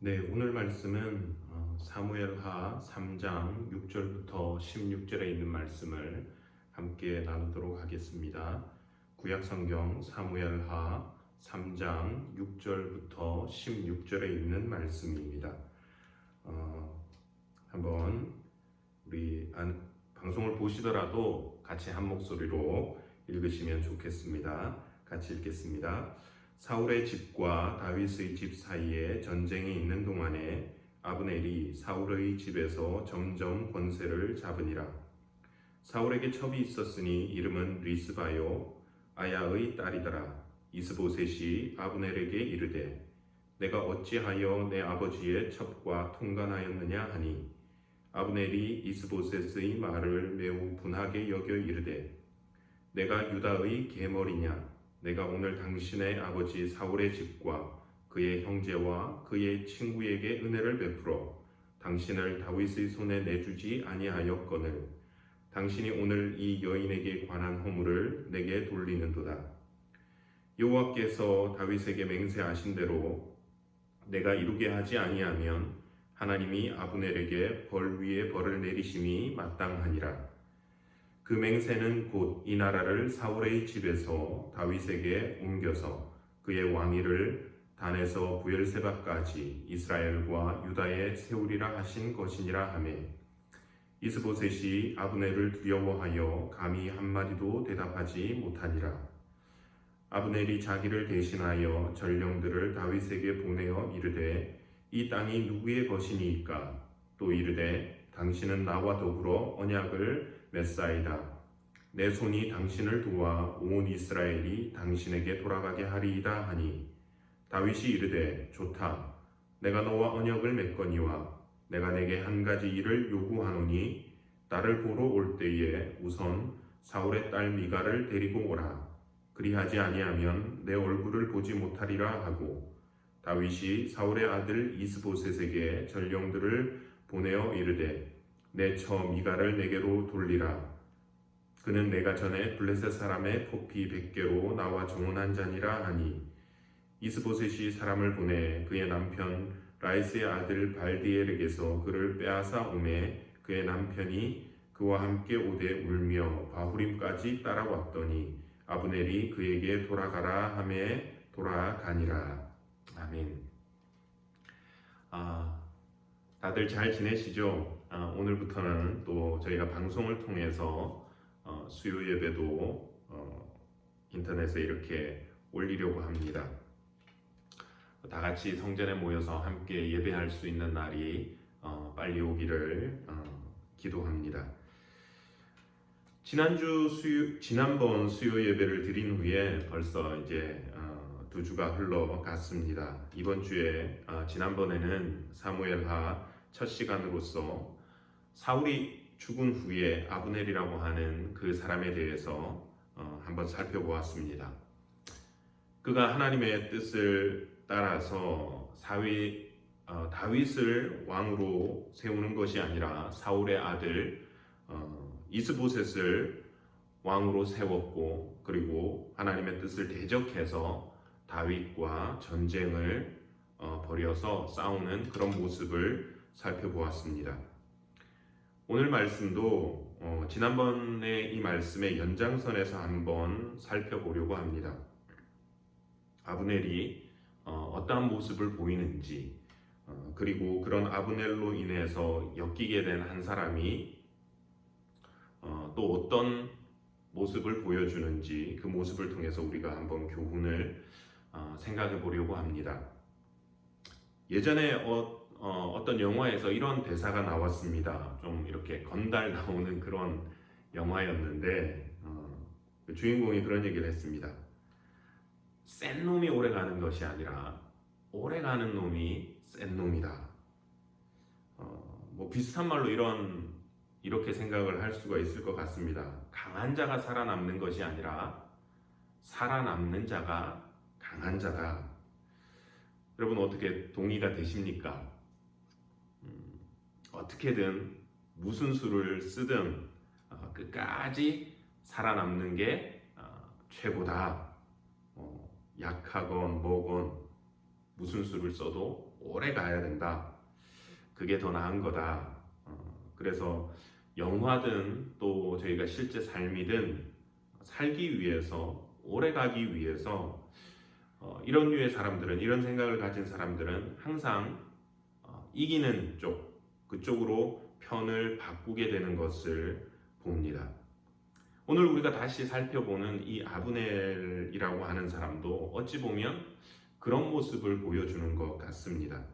네, 오늘 말씀은 사무엘하 3장 6절부터 16절에 있는 말씀을 함께 나누도록 하겠습니다. 구약성경 사무엘하 3장 6절부터 16절에 있는 말씀입니다. 한번 우리 방송을 보시더라도 같이 한 목소리로 읽으시면 좋겠습니다. 같이 읽겠습니다. 사울의 집과 다윗의 집 사이에 전쟁이 있는 동안에 아브넬이 사울의 집에서 점점 권세를 잡으니라. 사울에게 첩이 있었으니 이름은 리스바요 아야의 딸이더라. 이스보셋이 아브넬에게 이르되 내가 어찌하여 내 아버지의 첩과 통간하였느냐 하니 아브넬이 이스보셋의 말을 매우 분하게 여겨 이르되 내가 유다의 계머리냐 내가 오늘 당신의 아버지 사울의 집과 그의 형제와 그의 친구에게 은혜를 베풀어 당신을 다윗의 손에 내주지 아니하였거늘 당신이 오늘 이 여인에게 관한 허물을 내게 돌리는도다. 여호와께서 다윗에게 맹세하신 대로 내가 이루게 하지 아니하면 하나님이 아브넬에게 벌 위에 벌을 내리심이 마땅하니라. 그 맹세는 곧 이 나라를 사울의 집에서 다윗에게 옮겨서 그의 왕위를 단에서 부엘세바까지 이스라엘과 유다에 세우리라 하신 것이니라 하매 이스보셋이 아브넬을 두려워하여 감히 한마디도 대답하지 못하니라. 아브넬이 자기를 대신하여 전령들을 다윗에게 보내어 이르되 이 땅이 누구의 것이니이까? 또 이르되 당신은 나와 더불어 언약을 맺사이다. 내 손이 당신을 도와 온 이스라엘이 당신에게 돌아가게 하리이다 하니 다윗이 이르되 좋다. 내가 너와 언약을 맺거니와 내가 내게 한 가지 일을 요구하노니 나를 보러 올 때에 우선 사울의 딸 미갈을 데리고 오라. 그리하지 아니하면 내 얼굴을 보지 못하리라 하고 다윗이 사울의 아들 이스보셋에게 전령들을 보내어 이르되 내 처 미갈을 내게로 돌리라. 그는 내가 전에 블레셋 사람의 포피 100개로 나와 정언한 자니라 하니 이스보셋이 사람을 보내 그의 남편 라이스의 아들 발디엘에게서 그를 빼앗아 오매 그의 남편이 그와 함께 오되 울며 바후림까지 따라왔더니 아브넬이 그에게 돌아가라 하매 돌아가니라. 아멘. 다들 잘 지내시죠? 오늘부터는 또 저희가 방송을 통해서 수요 예배도 인터넷에 이렇게 올리려고 합니다. 다 같이 성전에 모여서 함께 예배할 수 있는 날이 빨리 오기를 기도합니다. 지난번 수요 예배를 드린 후에 벌써 이제 2주가 흘러갔습니다. 이번 주에 지난번에는 사무엘하 첫 시간으로서 사울이 죽은 후에 아브넬이라고 하는 그 사람에 대해서 한번 살펴보았습니다. 그가 하나님의 뜻을 따라서 다윗을 왕으로 세우는 것이 아니라 사울의 아들 이스보셋을 왕으로 세웠고 그리고 하나님의 뜻을 대적해서 다윗과 전쟁을 벌여서 싸우는 그런 모습을 살펴보았습니다. 오늘 말씀도 지난번에 이 말씀의 연장선에서 한번 살펴보려고 합니다. 아브넬이 어떠한 모습을 보이는지 그리고 그런 아브넬로 인해서 엮이게 된 한 사람이 또 어떤 모습을 보여주는지 그 모습을 통해서 우리가 한번 교훈을 생각해 보려고 합니다. 예전에 어떤 영화에서 이런 대사가 나왔습니다. 좀 이렇게 건달 나오는 그런 영화였는데 그 주인공이 그런 얘기를 했습니다. 센 놈이 오래 가는 것이 아니라 오래 가는 놈이 센 놈이다. 뭐 비슷한 말로 이렇게 생각을 할 수가 있을 것 같습니다. 강한 자가 살아남는 것이 아니라 살아남는 자가 강한 자다. 여러분 어떻게 동의가 되십니까? 어떻게든 무슨 수를 쓰든 끝까지 살아남는 게 최고다. 약하건 뭐건 무슨 수를 써도 오래 가야 된다. 그게 더 나은 거다. 그래서 영화든 또 저희가 실제 삶이든 살기 위해서, 오래 가기 위해서 이런 류의 사람들은, 이런 생각을 가진 사람들은 항상 이기는 쪽, 그쪽으로 편을 바꾸게 되는 것을 봅니다. 오늘 우리가 다시 살펴보는 이 아브넬이라고 하는 사람도 어찌 보면 그런 모습을 보여주는 것 같습니다.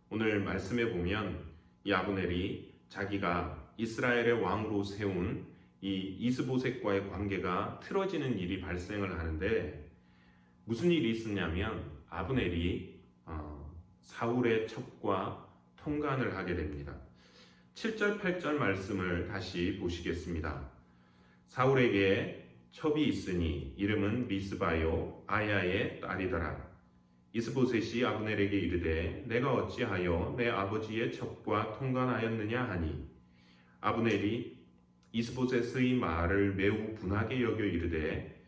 오늘 말씀에 보면 이 아브넬이 자기가 이스라엘의 왕으로 세운 이 이스보셋과의 관계가 틀어지는 일이 발생을 하는데, 무슨 일이 있었냐면 아브넬이 사울의 첩과 통간을 하게 됩니다. 7절 8절 말씀을 다시 보시겠습니다. 사울에게 첩이 있으니 이름은 리스바요 아야의 딸이더라. 이스보셋이 아브넬에게 이르되 내가 어찌하여 내 아버지의 첩과 통간하였느냐 하니, 아브넬이 이스보셋의 말을 매우 분하게 여겨 이르되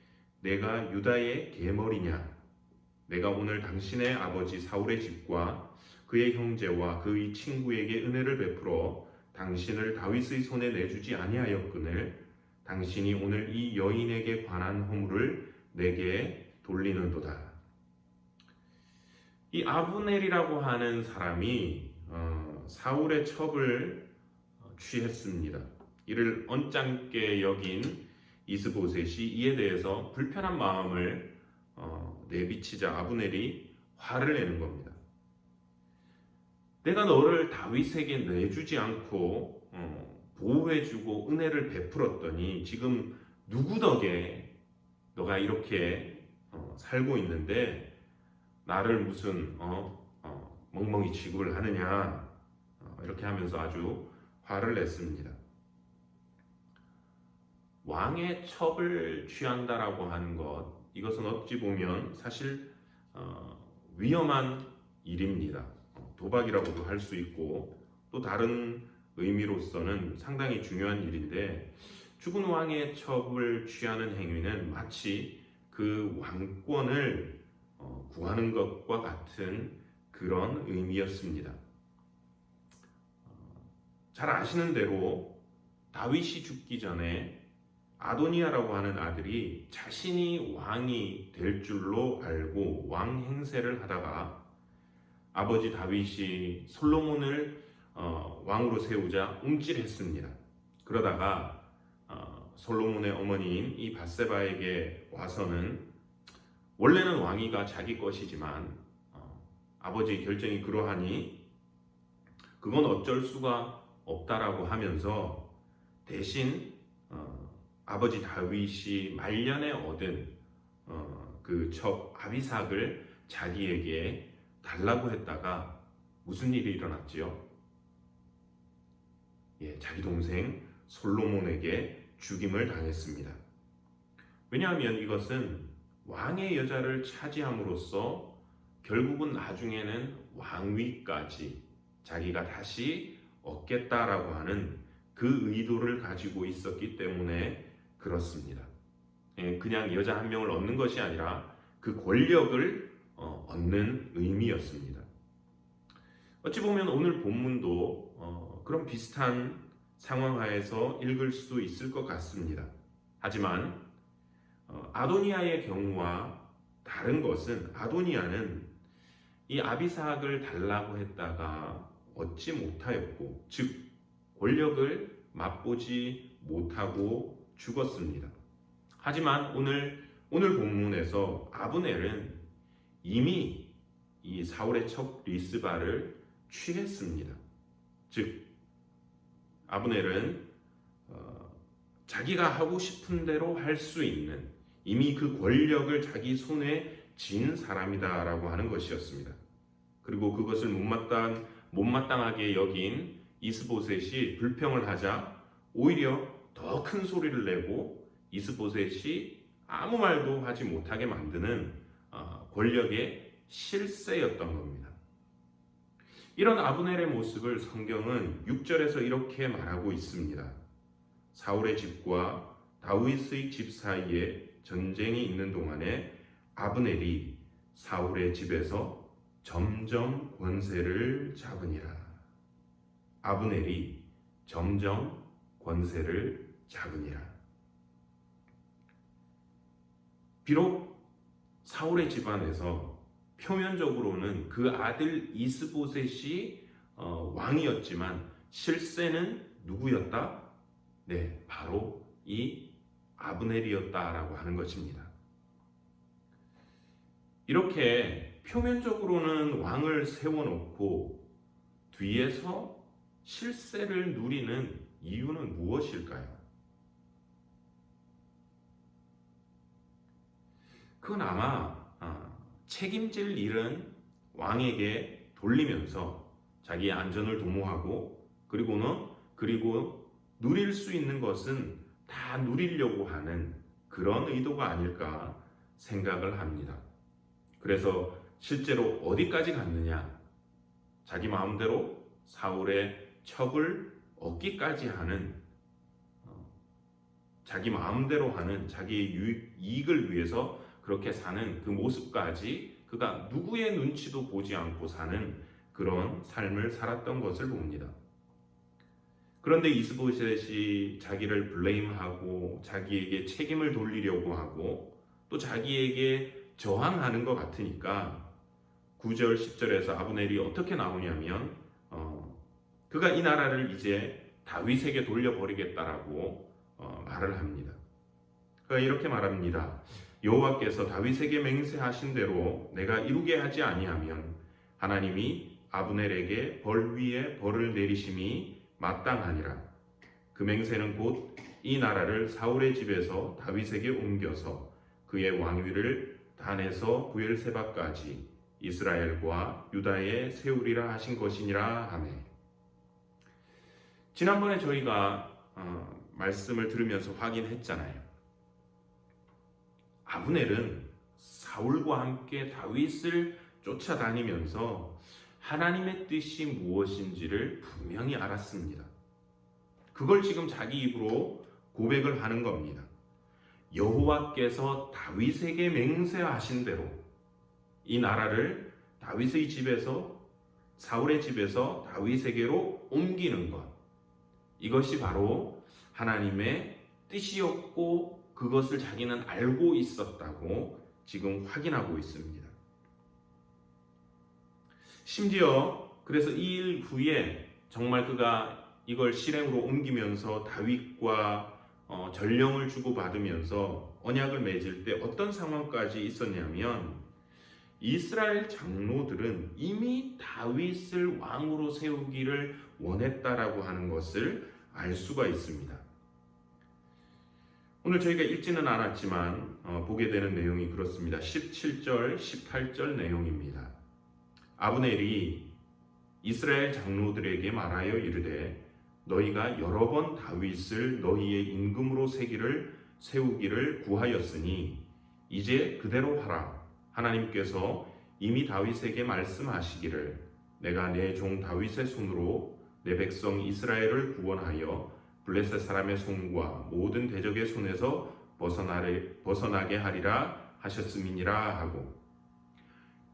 내가 유다의 계머리냐? 내가 오늘 당신의 아버지 사울의 집과 그의 형제와 그의 친구에게 은혜를 베풀어 당신을 다윗의 손에 내주지 아니하였거늘 당신이 오늘 이 여인에게 관한 허물을 내게 돌리는도다. 이 아브넬이라고 하는 사람이 사울의 첩을 취했습니다. 이를 언짢게 여긴 이스보셋이 이에 대해서 불편한 마음을 내비치자 아브넬이 화를 내는 겁니다. 내가 너를 다윗에게 내주지 않고 보호해주고 은혜를 베풀었더니 지금 누구 덕에 너가 이렇게 살고 있는데 나를 무슨 멍멍이 취급을 하느냐, 이렇게 하면서 아주 화를 냈습니다. 왕의 첩을 취한다라고 하는 것, 이것은 어찌 보면 사실 위험한 일입니다. 도박이라고도 할 수 있고 또 다른 의미로서는 상당히 중요한 일인데, 죽은 왕의 첩을 취하는 행위는 마치 그 왕권을 구하는 것과 같은 그런 의미였습니다. 잘 아시는 대로 다윗이 죽기 전에 아도니아라고 하는 아들이 자신이 왕이 될 줄로 알고 왕 행세를 하다가 아버지 다윗이 솔로몬을 왕으로 세우자 움찔했습니다. 그러다가 솔로몬의 어머니인 이 밧세바에게 와서는 원래는 왕위가 자기 것이지만 아버지의 결정이 그러하니 그건 어쩔 수가 없다라고 하면서 대신 아버지 다윗이 말년에 얻은 그 첩 아비삭을 자기에게 달라고 했다가 무슨 일이 일어났지요? 자기 동생 솔로몬에게 죽임을 당했습니다. 왜냐하면 이것은 왕의 여자를 차지함으로써 결국은 나중에는 왕위까지 자기가 다시 얻겠다라고 하는 그 의도를 가지고 있었기 때문에 그렇습니다. 그냥 여자 한 명을 얻는 것이 아니라 그 권력을 얻는 의미였습니다. 어찌 보면 오늘 본문도 그런 비슷한 상황 하에서 읽을 수도 있을 것 같습니다. 하지만 아도니아의 경우와 다른 것은, 아도니아는 이 아비삭을 달라고 했다가 얻지 못하였고, 즉 권력을 맛보지 못하고 죽었습니다. 하지만 오늘 본문에서 아브넬은 이미 이 사울의 첩 리스바를 취했습니다. 즉 아브넬은 자기가 하고 싶은 대로 할 수 있는, 이미 그 권력을 자기 손에 쥔 사람이다라고 하는 것이었습니다. 그리고 그것을 못마땅하게 여긴 이스보셋이 불평을 하자 오히려 더 큰 소리를 내고 이스보셋이 아무 말도 하지 못하게 만드는 권력의 실세였던 겁니다. 이런 아브넬의 모습을 성경은 6절에서 이렇게 말하고 있습니다. 사울의 집과 다윗의 집 사이에 전쟁이 있는 동안에 아브넬이 사울의 집에서 점점 권세를 잡으니라. 아브넬이 점점 권세를 잡으니라. 비록 사울의 집안에서 표면적으로는 그 아들 이스보셋이 왕이었지만 실세는 누구였다? 네, 바로 이 아브넬이었다라고 하는 것입니다. 이렇게 표면적으로는 왕을 세워놓고 뒤에서 실세를 누리는 이유는 무엇일까요? 그건 아마 책임질 일은 왕에게 돌리면서 자기의 안전을 도모하고 그리고 누릴 수 있는 것은 다 누리려고 하는 그런 의도가 아닐까 생각을 합니다. 그래서 실제로 어디까지 갔느냐? 자기 마음대로 사울의 첩을 얻기까지 하는, 자기 마음대로 하는, 자기의 이익을 위해서 그렇게 사는 그 모습까지 그가 누구의 눈치도 보지 않고 사는 그런 삶을 살았던 것을 봅니다. 그런데 이스보셋이 자기를 블레임하고 자기에게 책임을 돌리려고 하고 또 자기에게 저항하는 것 같으니까 9절 10절에서 아브넬이 어떻게 나오냐면 그가 이 나라를 이제 다윗에게 돌려버리겠다라고 말을 합니다. 그가 이렇게 말합니다. 여호와께서 다윗에게 맹세하신 대로 내가 이루게 하지 아니하면 하나님이 아브넬에게 벌 위에 벌을 내리심이 마땅하니라. 그 맹세는 곧 이 나라를 사울의 집에서 다윗에게 옮겨서 그의 왕위를 단에서 부엘세바까지 이스라엘과 유다에 세우리라 하신 것이니라 하네. 지난번에 저희가 말씀을 들으면서 확인했잖아요. 아브넬은 사울과 함께 다윗을 쫓아다니면서 하나님의 뜻이 무엇인지를 분명히 알았습니다. 그걸 지금 자기 입으로 고백을 하는 겁니다. 여호와께서 다윗에게 맹세하신 대로 이 나라를 다윗의 집에서 사울의 집에서 다윗에게로 옮기는 것, 이것이 바로 하나님의 뜻이었고 그것을 자기는 알고 있었다고 지금 확인하고 있습니다. 심지어 그래서 이 일 후에 정말 그가 이걸 실행으로 옮기면서 다윗과 전령을 주고받으면서 언약을 맺을 때 어떤 상황까지 있었냐면 이스라엘 장로들은 이미 다윗을 왕으로 세우기를 원했다라고 하는 것을 알 수가 있습니다. 오늘 저희가 읽지는 않았지만 보게 되는 내용이 그렇습니다. 17절, 18절 내용입니다. 아브넬이 이스라엘 장로들에게 말하여 이르되 너희가 여러 번 다윗을 너희의 임금으로 세우기를 구하였으니 이제 그대로 하라. 하나님께서 이미 다윗에게 말씀하시기를 내가 내 종 다윗의 손으로 내 백성 이스라엘을 구원하여 블레셋 사람의 손과 모든 대적의 손에서 벗어나게 하리라 하셨음이니라 하고,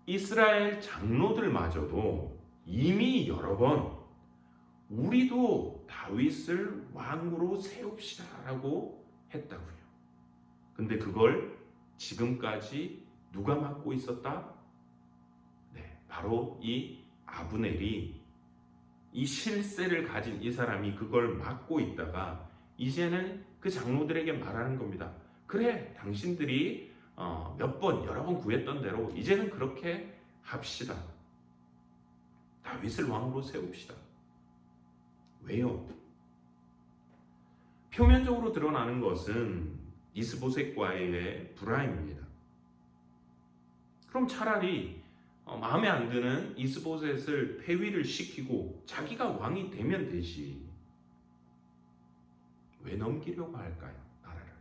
이스라엘 장로들마저도 이미 여러 번 우리도 다윗을 왕으로 세웁시다라고 했다고요. 근데 그걸 지금까지 누가 맡고 있었다? 네, 바로 이 아브넬이, 이 실세를 가진 이 사람이 그걸 맡고 있다가 이제는 그 장로들에게 말하는 겁니다. 그래, 당신들이 여러 번 구했던 대로 이제는 그렇게 합시다. 다윗을 왕으로 세웁시다. 왜요? 표면적으로 드러나는 것은 이스보셋과의 불화입니다. 그럼 차라리 마음에 안 드는 이스보셋을 폐위를 시키고 자기가 왕이 되면 되지. 왜 넘기려고 할까요? 나라를.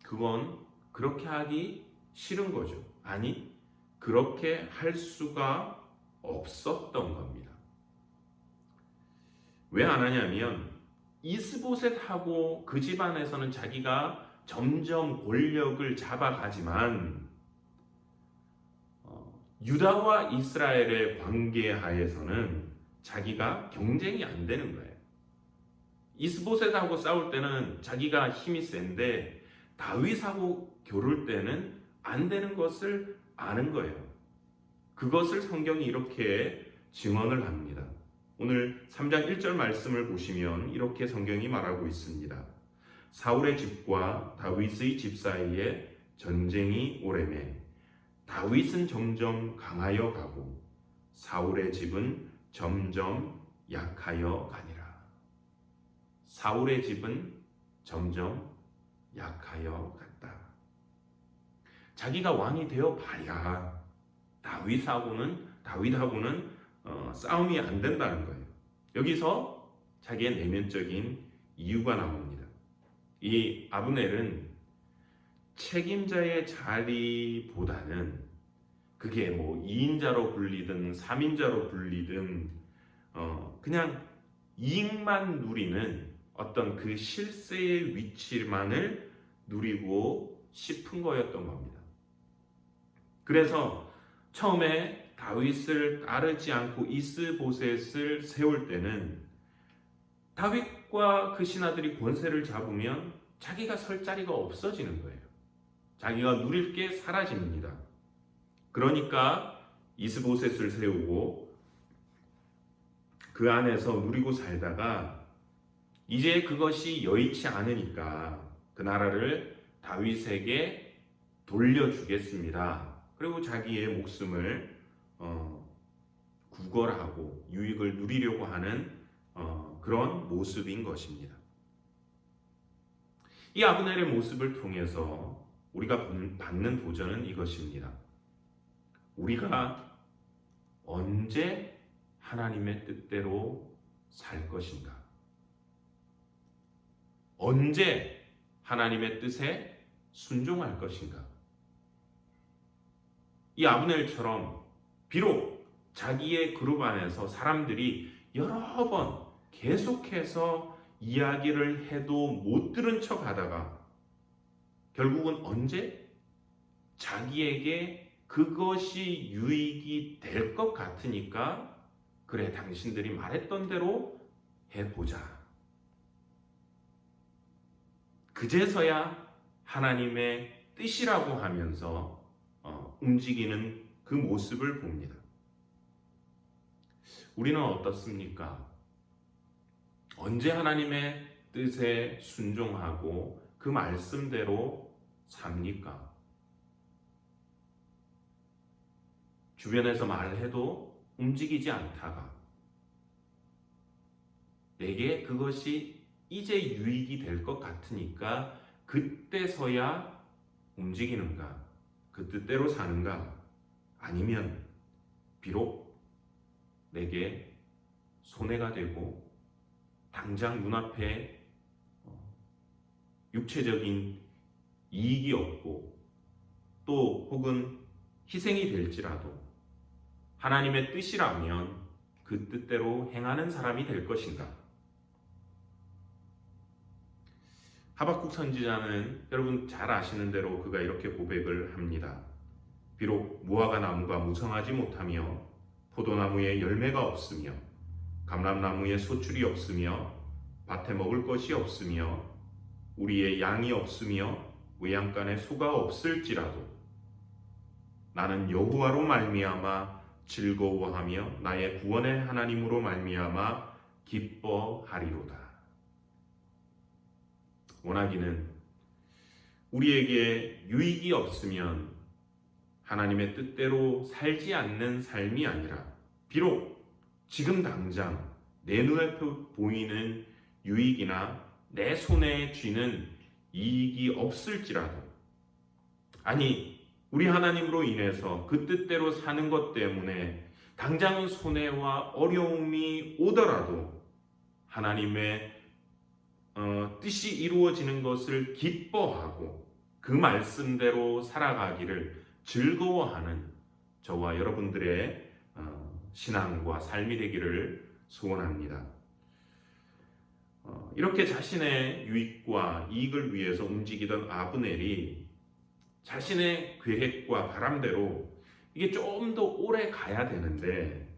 그건 그렇게 하기 싫은 거죠. 아니, 그렇게 할 수가 없었던 겁니다. 왜 안 하냐면 이스보셋하고 그 집안에서는 자기가 점점 권력을 잡아가지만 유다와 이스라엘의 관계 하에서는 자기가 경쟁이 안 되는 거예요. 이스보셋하고 싸울 때는 자기가 힘이 센데 다윗하고 겨룰 때는 안 되는 것을 아는 거예요. 그것을 성경이 이렇게 증언을 합니다. 오늘 3장 1절 말씀을 보시면 이렇게 성경이 말하고 있습니다. 사울의 집과 다윗의 집 사이에 전쟁이 오래매 다윗은 점점 강하여 가고 사울의 집은 점점 약하여 가니라. 사울의 집은 점점 약하여 갔다. 자기가 왕이 되어 봐야 다윗하고는 싸움이 안 된다는 거예요. 여기서 자기의 내면적인 이유가 나옵니다. 이 아브넬은 책임자의 자리보다는 그게 뭐 2인자로 불리든 3인자로 불리든 그냥 이익만 누리는 어떤 그 실세의 위치만을 누리고 싶은 거였던 겁니다. 그래서 처음에 다윗을 따르지 않고 이스보셋을 세울 때는 다윗과 그 신하들이 권세를 잡으면 자기가 설 자리가 없어지는 거예요. 자기가 누릴 게 사라집니다. 그러니까 이스보셋을 세우고 그 안에서 누리고 살다가 이제 그것이 여의치 않으니까 그 나라를 다윗에게 돌려주겠습니다. 그리고 자기의 목숨을 구걸하고 유익을 누리려고 하는 그런 모습인 것입니다. 이 아브넬의 모습을 통해서 우리가 받는 도전은 이것입니다. 우리가 언제 하나님의 뜻대로 살 것인가? 언제 하나님의 뜻에 순종할 것인가? 이 아브넬처럼 비록 자기의 그룹 안에서 사람들이 여러 번 계속해서 이야기를 해도 못 들은 척 하다가 결국은 언제 자기에게 그것이 유익이 될 것 같으니까 그래 당신들이 말했던 대로 해보자. 그제서야 하나님의 뜻이라고 하면서 움직이는 그 모습을 봅니다. 우리는 어떻습니까? 언제 하나님의 뜻에 순종하고 그 말씀대로 삽니까? 주변에서 말해도 움직이지 않다가 내게 그것이 이제 유익이 될 것 같으니까 그때서야 움직이는가? 그 뜻대로 사는가? 아니면 비록 내게 손해가 되고 당장 눈앞에 육체적인 이익이 없고 또 혹은 희생이 될지라도 하나님의 뜻이라면 그 뜻대로 행하는 사람이 될 것인가? 하박국 선지자는 여러분 잘 아시는 대로 그가 이렇게 고백을 합니다. 비록 무화과 나무가 무성하지 못하며 포도나무에 열매가 없으며 감람나무에 소출이 없으며 밭에 먹을 것이 없으며 우리의 양이 없으며 외양간에 소가 없을지라도 나는 여호와로 말미암아 즐거워하며 나의 구원의 하나님으로 말미암아 기뻐하리로다. 원하기는 우리에게 유익이 없으면 하나님의 뜻대로 살지 않는 삶이 아니라 비록 지금 당장 내 눈에 보이는 유익이나 내 손에 쥐는 이익이 없을지라도 아니 우리 하나님으로 인해서 그 뜻대로 사는 것 때문에 당장 손해와 어려움이 오더라도 하나님의 뜻이 이루어지는 것을 기뻐하고 그 말씀대로 살아가기를 즐거워하는 저와 여러분들의 신앙과 삶이 되기를 소원합니다. 이렇게 자신의 유익과 이익을 위해서 움직이던 아브넬이 자신의 계획과 바람대로 이게 좀 더 오래 가야 되는데,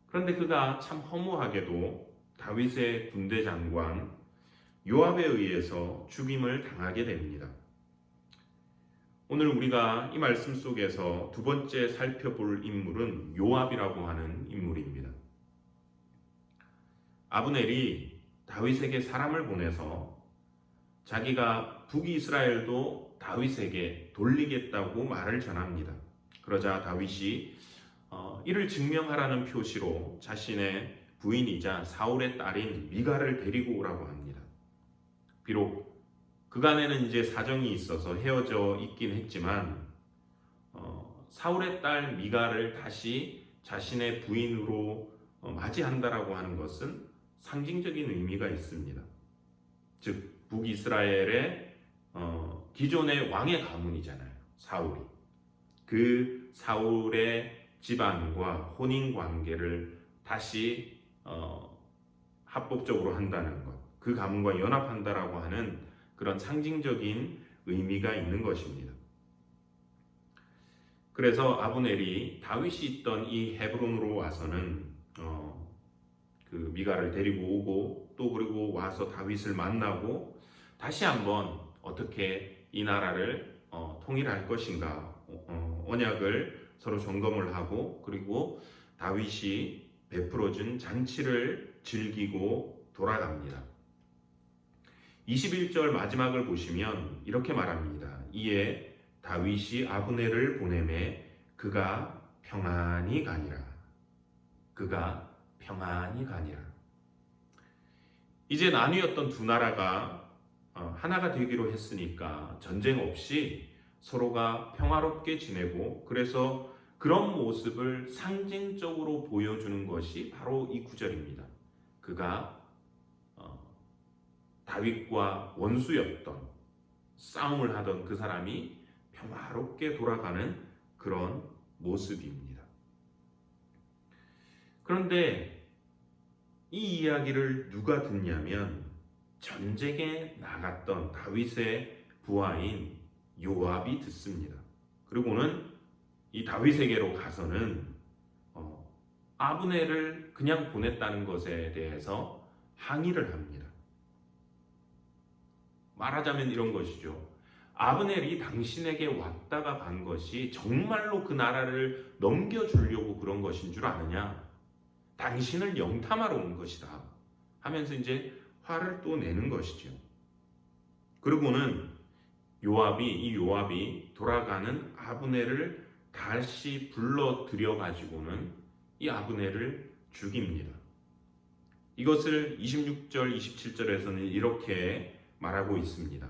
그런데 그가 참 허무하게도 다윗의 군대 장관 요압에 의해서 죽임을 당하게 됩니다. 오늘 우리가 이 말씀 속에서 두 번째 살펴볼 인물은 요압이라고 하는 인물입니다. 아브넬이 다윗에게 사람을 보내서 자기가 북이스라엘도 다윗에게 돌리겠다고 말을 전합니다. 그러자 다윗이 이를 증명하라는 표시로 자신의 부인이자 사울의 딸인 미갈을 데리고 오라고 합니다. 비록 그간에는 이제 사정이 있어서 헤어져 있긴 했지만 사울의 딸 미갈을 다시 자신의 부인으로 맞이한다라고 하는 것은 상징적인 의미가 있습니다. 즉 북이스라엘의 기존의 왕의 가문이잖아요. 사울이. 그 사울의 집안과 혼인 관계를 다시 합법적으로 한다는 것, 그 가문과 연합한다라고 하는 그런 상징적인 의미가 있는 것입니다. 그래서 아브넬이 다윗이 있던 이 헤브론으로 와서는 그 미갈을 데리고 오고 또 그리고 와서 다윗을 만나고 다시 한번 어떻게 이 나라를 통일할 것인가 언약을 서로 점검을 하고 그리고 다윗이 베풀어준 잔치를 즐기고 돌아갑니다. 21절 마지막을 보시면 이렇게 말합니다. 이에 다윗이 아브넬을 보내매 그가 평안히 가니라. 그가 평안히 가니라. 이제 나뉘었던 두 나라가 하나가 되기로 했으니까 전쟁 없이 서로가 평화롭게 지내고, 그래서 그런 모습을 상징적으로 보여주는 것이 바로 이 구절입니다. 그가 다윗과 원수였던, 싸움을 하던 그 사람이 평화롭게 돌아가는 그런 모습입니다. 그런데 이 이야기를 누가 듣냐면 전쟁에 나갔던 다윗의 부하인 요압이 듣습니다. 그리고는 이 다윗에게로 가서는 아브넬을 그냥 보냈다는 것에 대해서 항의를 합니다. 말하자면 이런 것이죠. 아브넬이 당신에게 왔다가 간 것이 정말로 그 나라를 넘겨주려고 그런 것인 줄 아느냐? 당신을 영탐하러 온 것이다 하면서 이제 화를 또 내는 것이죠. 그리고는 요압이 돌아가는 아브넬을 다시 불러들여 가지고는 이 아브넬을 죽입니다. 이것을 26절, 27절에서는 이렇게 말하고 있습니다.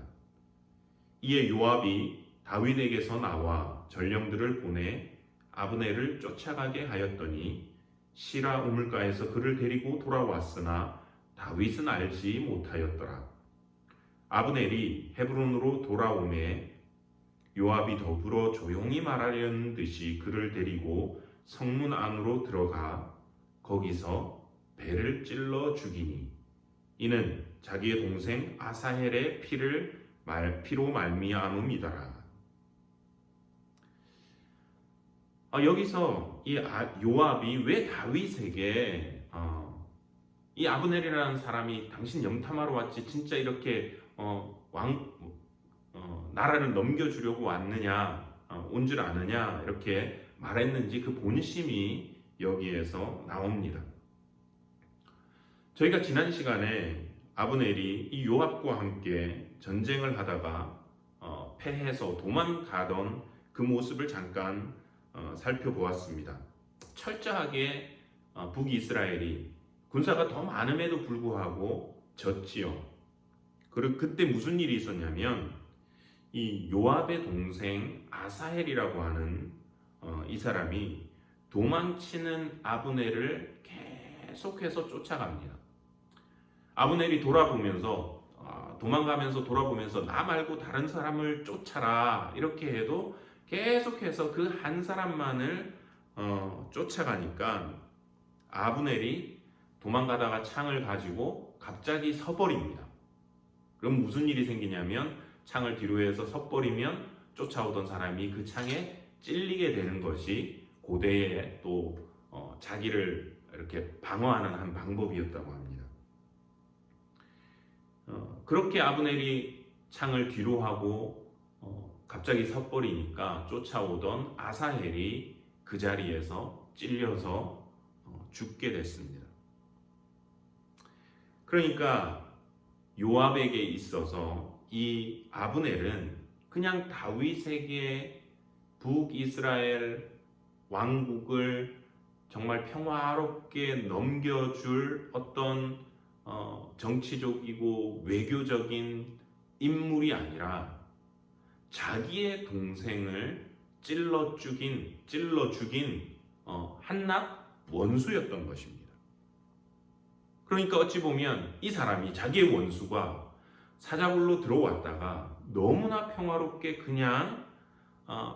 이에 요압이 다윗에게서 나와 전령들을 보내 아브넬을 쫓아가게 하였더니 시라 우물가에서 그를 데리고 돌아왔으나 다윗은 알지 못하였더라. 아브넬이 헤브론으로 돌아오매 요압이 더불어 조용히 말하려는 듯이 그를 데리고 성문 안으로 들어가 거기서 배를 찔러 죽이니 이는 자기의 동생 아사헬의 피로 말미암음이더라. 여기서 이 요압이 왜 다윗에게 이 아브넬이라는 사람이 당신 염탐하러 왔지 진짜 이렇게 나라를 넘겨주려고 왔느냐, 온 줄 아느냐 이렇게 말했는지 그 본심이 여기에서 나옵니다. 저희가 지난 시간에 아브넬이 이 요압과 함께 전쟁을 하다가 패해서 도망가던 그 모습을 잠깐 살펴보았습니다. 철저하게 북이스라엘이 군사가 더 많음에도 불구하고 졌지요. 그리고 그때 무슨 일이 있었냐면 이 요압의 동생 아사헬이라고 하는 이 사람이 도망치는 아브넬을 계속해서 쫓아갑니다. 아브넬이 도망가면서 돌아보면서 나 말고 다른 사람을 쫓아라 이렇게 해도 계속해서 그 한 사람만을 쫓아가니까 아브넬이 도망가다가 창을 가지고 갑자기 서버립니다. 그럼 무슨 일이 생기냐면 창을 뒤로 해서 서버리면 쫓아오던 사람이 그 창에 찔리게 되는 것이 고대의 또 자기를 이렇게 방어하는 한 방법이었다고 합니다. 그렇게 아브넬이 창을 뒤로 하고 갑자기 섣버리니까 쫓아오던 아사헬이 그 자리에서 찔려서 죽게 됐습니다. 그러니까 요압에게 있어서 이 아브넬은 그냥 다윗에게 북이스라엘 왕국을 정말 평화롭게 넘겨줄 어떤 정치적이고 외교적인 인물이 아니라 자기의 동생을 찔러 죽인 한낱 원수였던 것입니다. 그러니까 어찌 보면 이 사람이 자기의 원수가 사자굴로 들어왔다가 너무나 평화롭게 그냥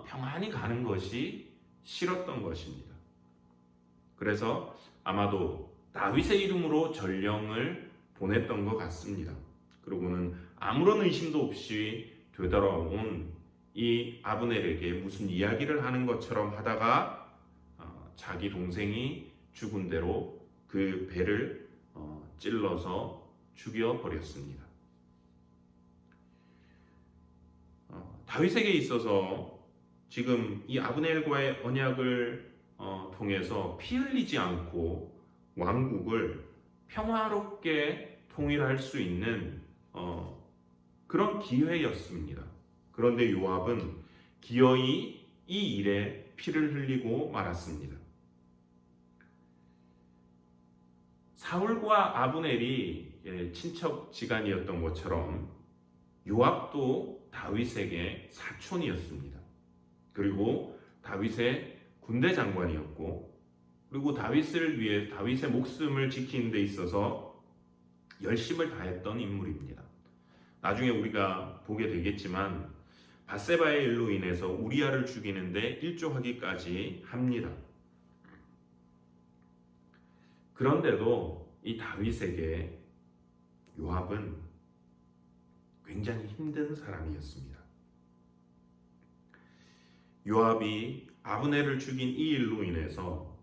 평안히 가는 것이 싫었던 것입니다. 그래서 아마도 다윗의 이름으로 전령을 보냈던 것 같습니다. 그리고는 아무런 의심도 없이 되돌아온 이 아브넬에게 무슨 이야기를 하는 것처럼 하다가 자기 동생이 죽은 대로 그 배를 찔러서 죽여버렸습니다. 다윗에게 있어서 지금 이 아브넬과의 언약을 통해서 피 흘리지 않고 왕국을 평화롭게 통일할 수 있는 그런 기회였습니다. 그런데 요압은 기어이 이 일에 피를 흘리고 말았습니다. 사울과 아브넬이 친척지간이었던 것처럼 요압도 다윗에게 사촌이었습니다. 그리고 다윗의 군대 장관이었고, 그리고 다윗을 위해 다윗의 목숨을 지키는 데 있어서 열심을 다했던 인물입니다. 나중에 우리가 보게 되겠지만 밧세바의 일로 인해서 우리아를 죽이는데 일조하기까지 합니다. 그런데도 이 다윗에게 요압은 굉장히 힘든 사람이었습니다. 요압이 아브넬을 죽인 이 일로 인해서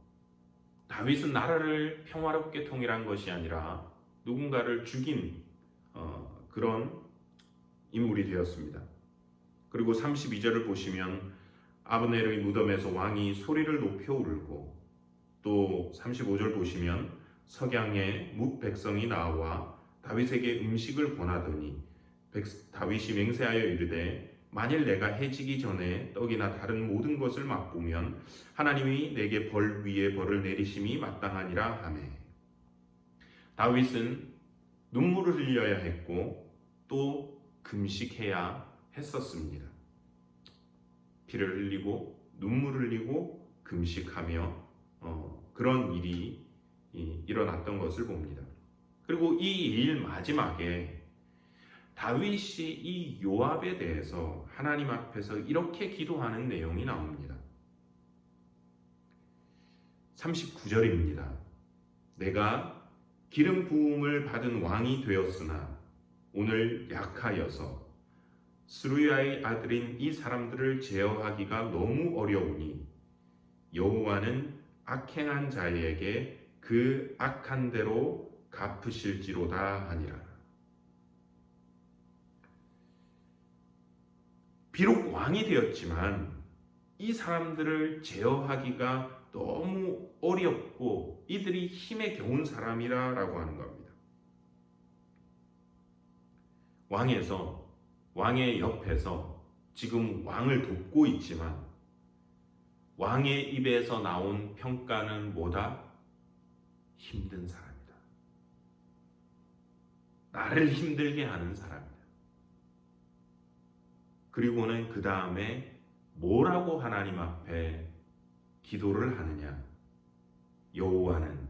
다윗은 나라를 평화롭게 통일한 것이 아니라 누군가를 죽인 그런 인물이 되었습니다. 그리고 32절을 보시면 아브넬의 무덤에서 왕이 소리를 높여 울고, 또 35절 보시면 석양에 뭇 백성이 나와 다윗에게 음식을 권하더니 다윗이 맹세하여 이르되 만일 내가 해지기 전에 떡이나 다른 모든 것을 맛보면 하나님이 내게 벌 위에 벌을 내리심이 마땅하니라 하매. 다윗은 눈물을 흘려야 했고 또 금식해야 했었습니다. 피를 흘리고 눈물을 흘리고 금식하며 그런 일이 일어났던 것을 봅니다. 그리고 이 일 마지막에 다윗이 이 요압에 대해서 하나님 앞에서 이렇게 기도하는 내용이 나옵니다. 39절입니다. 내가 기름 부음을 받은 왕이 되었으나 오늘 약하여서 스루야의 아들인 이 사람들을 제어하기가 너무 어려우니 여호와는 악행한 자에게 그 악한 대로 갚으실지로다 하니라. 비록 왕이 되었지만 이 사람들을 제어하기가 너무 어렵고 이들이 힘에 겨운 사람이라고 하는 겁니다. 왕의 옆에서 지금 왕을 돕고 있지만 왕의 입에서 나온 평가는 뭐다? 힘든 사람이다. 나를 힘들게 하는 사람이다. 그리고는 그 다음에 뭐라고 하나님 앞에 기도를 하느냐? 여호와는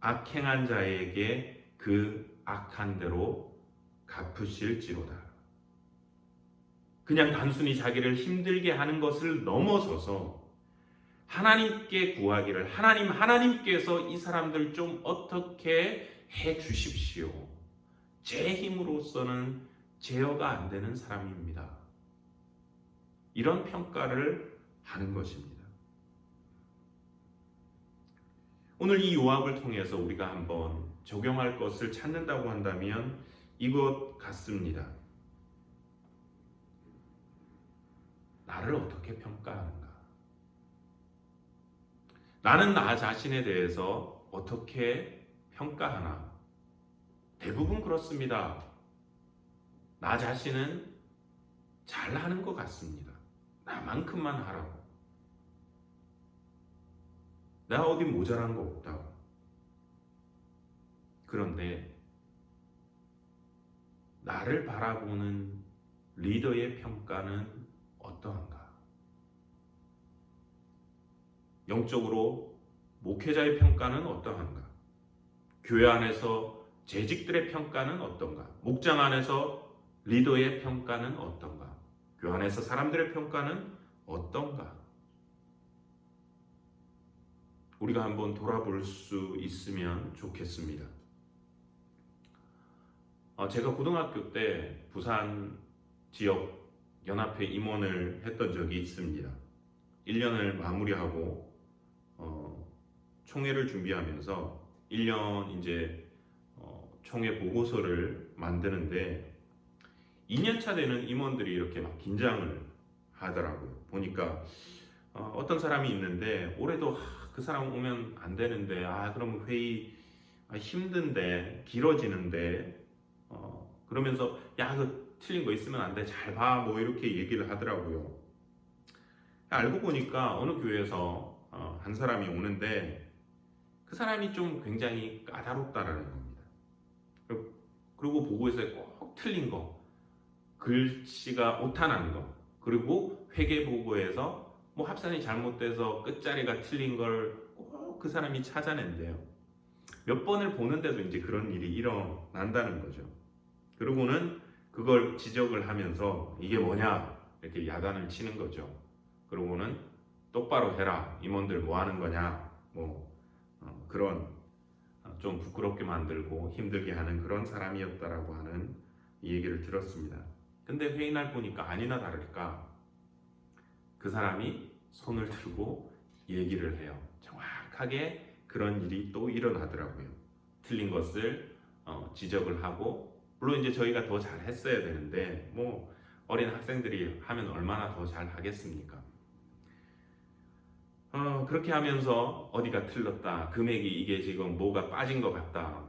악행한 자에게 그 악한 대로 갚으실지로다. 그냥 단순히 자기를 힘들게 하는 것을 넘어서서 하나님께 구하기를 하나님께서 이 사람들 좀 어떻게 해 주십시오. 제 힘으로서는 제어가 안 되는 사람입니다. 이런 평가를 하는 것입니다. 오늘 이 요압을 통해서 우리가 한번 적용할 것을 찾는다고 한다면 이것 같습니다. 나를 어떻게 평가하는가? 나는 나 자신에 대해서 어떻게 평가하나? 대부분 그렇습니다. 나 자신은 잘하는 것 같습니다. 나만큼만 하라고. 나 어디 모자란 거 없다고. 그런데 나를 바라보는 리더의 평가는 어떠한가? 영적으로 목회자의 평가는 어떠한가? 교회 안에서 재직들의 평가는 어떤가? 목장 안에서 리더의 평가는 어떤가? 교회 안에서 사람들의 평가는 어떤가? 우리가 한번 돌아볼 수 있으면 좋겠습니다. 제가 고등학교 때 부산 지역 연합회 임원을 했던 적이 있습니다. 1년을 마무리하고 총회를 준비하면서 1년 이제 총회 보고서를 만드는데 2년차 되는 임원들이 이렇게 막 긴장을 하더라고요. 보니까 어떤 사람이 있는데 올해도 그 사람 오면 안 되는데 그럼 회의 힘든데 길어지는데 그러면서 그 틀린 거 있으면 안 돼, 잘 봐, 뭐 이렇게 얘기를 하더라고요. 알고 보니까 어느 교회에서 한 사람이 오는데 그 사람이 좀 굉장히 까다롭다라는 겁니다. 그리고 보고서에 꼭 틀린 거, 글씨가 오타난 거, 그리고 회계 보고에서 뭐 합산이 잘못돼서 끝자리가 틀린 걸 꼭 그 사람이 찾아낸대요. 몇 번을 보는데도 이제 그런 일이 일어난다는 거죠. 그러고는 그걸 지적을 하면서 이게 뭐냐 이렇게 야단을 치는 거죠. 그러고는 똑바로 해라, 임원들 뭐 하는 거냐, 그런 좀 부끄럽게 만들고 힘들게 하는 그런 사람이었다라고 하는 얘기를 들었습니다. 근데 회의 날 보니까 아니나 다를까 그 사람이 손을 들고 얘기를 해요. 정확하게 그런 일이 또 일어나더라고요. 틀린 것을 지적을 하고, 물론 이제 저희가 더 잘 했어야 되는데 어린 학생들이 하면 얼마나 더 잘 하겠습니까? 그렇게 하면서 어디가 틀렸다, 금액이 이게 지금 뭐가 빠진 것 같다,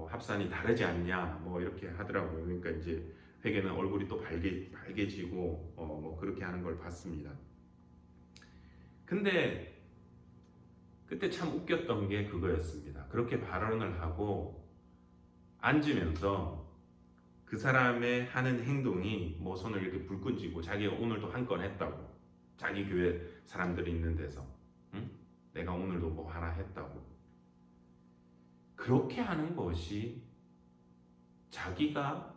합산이 다르지 않냐, 이렇게 하더라고요. 그러니까 이제 회계는 얼굴이 또 빨개지고 그렇게 하는 걸 봤습니다. 근데 그때 참 웃겼던 게 그거였습니다. 그렇게 발언을 하고 앉으면서 그 사람의 하는 행동이 손을 이렇게 불끈 쥐고 자기가 오늘도 한 건 했다고, 자기 교회 사람들이 있는 데서 내가 오늘도 뭐 하나 했다고, 그렇게 하는 것이 자기가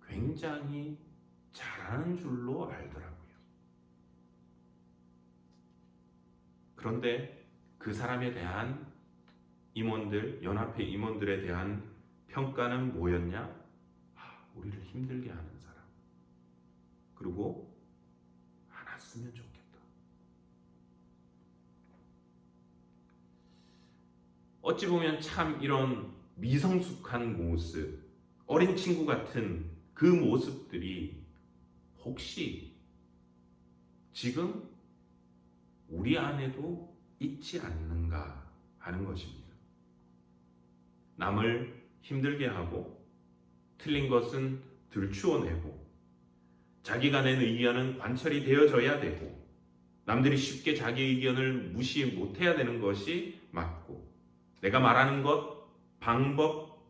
굉장히 잘하는 줄로 알더라고요. 그런데 그 사람에 대한 임원들, 연합회 임원들에 대한 평가는 뭐였냐? 우리를 힘들게 하는 사람, 그리고 안 왔으면 좋겠다. 어찌 보면 참 이런 미성숙한 모습, 어린 친구 같은 그 모습들이 혹시 지금 우리 안에도 있지 않는가 하는 것입니다. 남을 힘들게 하고 틀린 것은 들추어내고 자기가 낸 의견은 관철이 되어져야 되고 남들이 쉽게 자기 의견을 무시 못해야 되는 것이 맞고, 내가 말하는 것, 방법,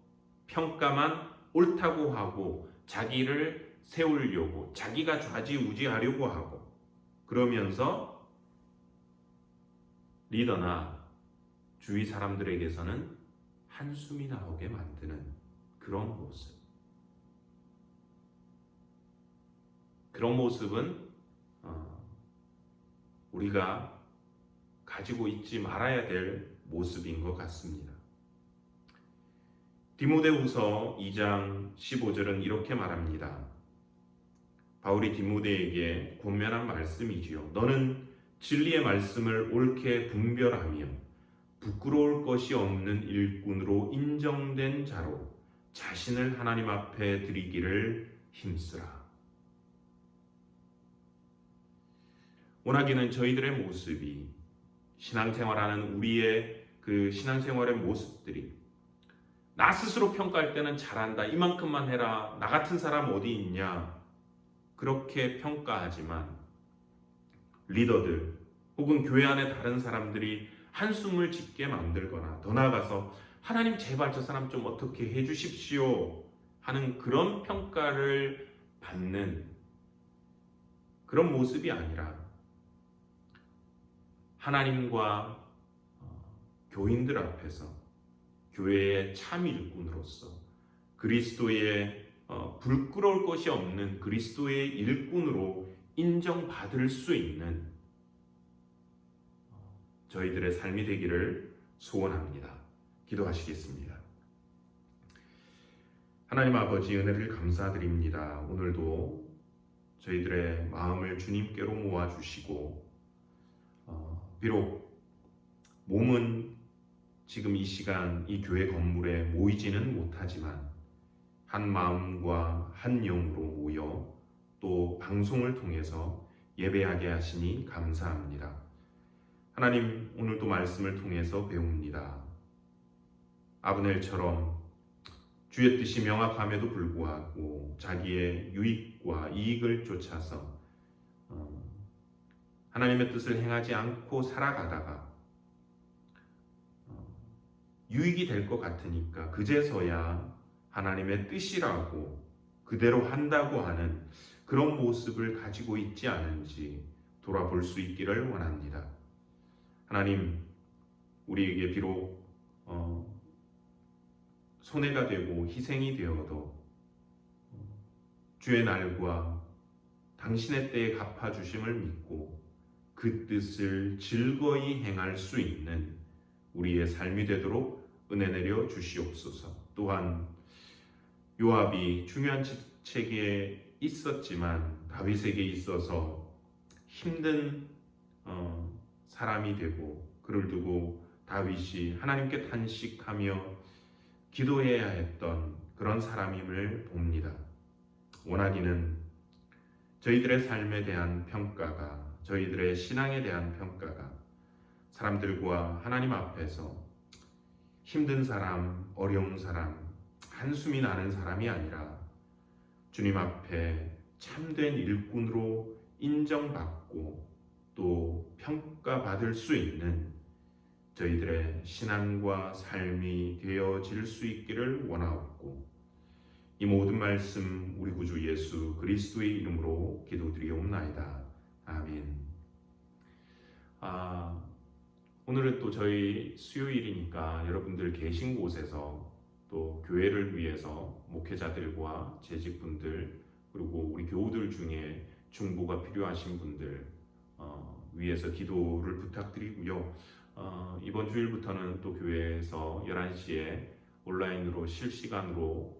평가만 옳다고 하고 자기를 세우려고, 자기가 좌지우지하려고 하고, 그러면서 리더나 주위 사람들에게서는 한숨이 나오게 만드는 그런 모습. 그런 모습은 우리가 가지고 있지 말아야 될 모습인 것 같습니다. 디모데후서 2장 15절은 이렇게 말합니다. 바울이 디모데에게 권면한 말씀이지요. 너는 진리의 말씀을 옳게 분별하며 부끄러울 것이 없는 일꾼으로 인정된 자로 자신을 하나님 앞에 드리기를 힘쓰라. 원하기는 저희들의 모습이 신앙생활하는 우리의 그 신앙생활의 모습들이 나 스스로 평가할 때는 잘한다, 이만큼만 해라, 나 같은 사람 어디 있냐, 그렇게 평가하지만 리더들 혹은 교회 안에 다른 사람들이 한숨을 짓게 만들거나 더 나아가서 하나님 제발 저 사람 좀 어떻게 해주십시오 하는 그런 평가를 받는 그런 모습이 아니라 하나님과 교인들 앞에서 교회의 참 일꾼으로서 그리스도의 부끄러울 것이 없는 그리스도의 일꾼으로 인정받을 수 있는 저희들의 삶이 되기를 소원합니다. 기도하시겠습니다. 하나님 아버지, 은혜를 감사드립니다. 오늘도 저희들의 마음을 주님께로 모아주시고 비록 몸은 지금 이 시간 이 교회 건물에 모이지는 못하지만 한 마음과 한 영으로 모여 또 방송을 통해서 예배하게 하시니 감사합니다. 하나님, 오늘도 말씀을 통해서 배웁니다. 아브넬처럼 주의 뜻이 명확함에도 불구하고 자기의 유익과 이익을 쫓아서 하나님의 뜻을 행하지 않고 살아가다가 유익이 될 것 같으니까 그제서야 하나님의 뜻이라고 그대로 한다고 하는 그런 모습을 가지고 있지 않은지 돌아볼 수 있기를 원합니다. 하나님, 우리에게 비록 손해가 되고 희생이 되어도 주의 날과 당신의 때에 갚아주심을 믿고 그 뜻을 즐거이 행할 수 있는 우리의 삶이 되도록 은혜 내려 주시옵소서. 또한 요압이 중요한 직책에 있었지만 다윗에게 있어서 힘든 사람이 되고 그를 두고 다윗이 하나님께 탄식하며 기도해야 했던 그런 사람임을 봅니다. 원하기는 저희들의 삶에 대한 평가가, 저희들의 신앙에 대한 평가가 사람들과 하나님 앞에서 힘든 사람, 어려운 사람, 한숨이 나는 사람이 아니라 주님 앞에 참된 일꾼으로 인정받고 또 평가받을 수 있는 저희들의 신앙과 삶이 되어질 수 있기를 원하옵고, 이 모든 말씀 우리 구주 예수 그리스도의 이름으로 기도드리옵나이다. 아멘. 오늘은 또 저희 수요일이니까 여러분들 계신 곳에서 또 교회를 위해서 목회자들과 재직분들 그리고 우리 교우들 중에 중보가 필요하신 분들 위해서 기도를 부탁드리고요. 이번 주일부터는 또 교회에서 11시에 온라인으로 실시간으로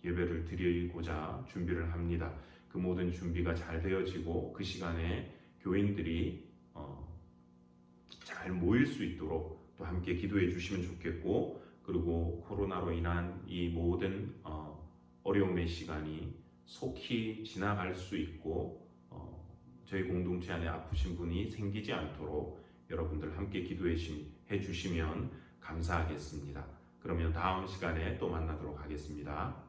예배를 드리고자 준비를 합니다. 그 모든 준비가 잘 되어지고 그 시간에 교인들이 잘 모일 수 있도록 또 함께 기도해 주시면 좋겠고, 그리고 코로나로 인한 이 모든 어려움의 시간이 속히 지나갈 수 있고 저희 공동체 안에 아프신 분이 생기지 않도록 여러분들 함께 기도해 주시면 감사하겠습니다. 그러면 다음 시간에 또 만나도록 하겠습니다.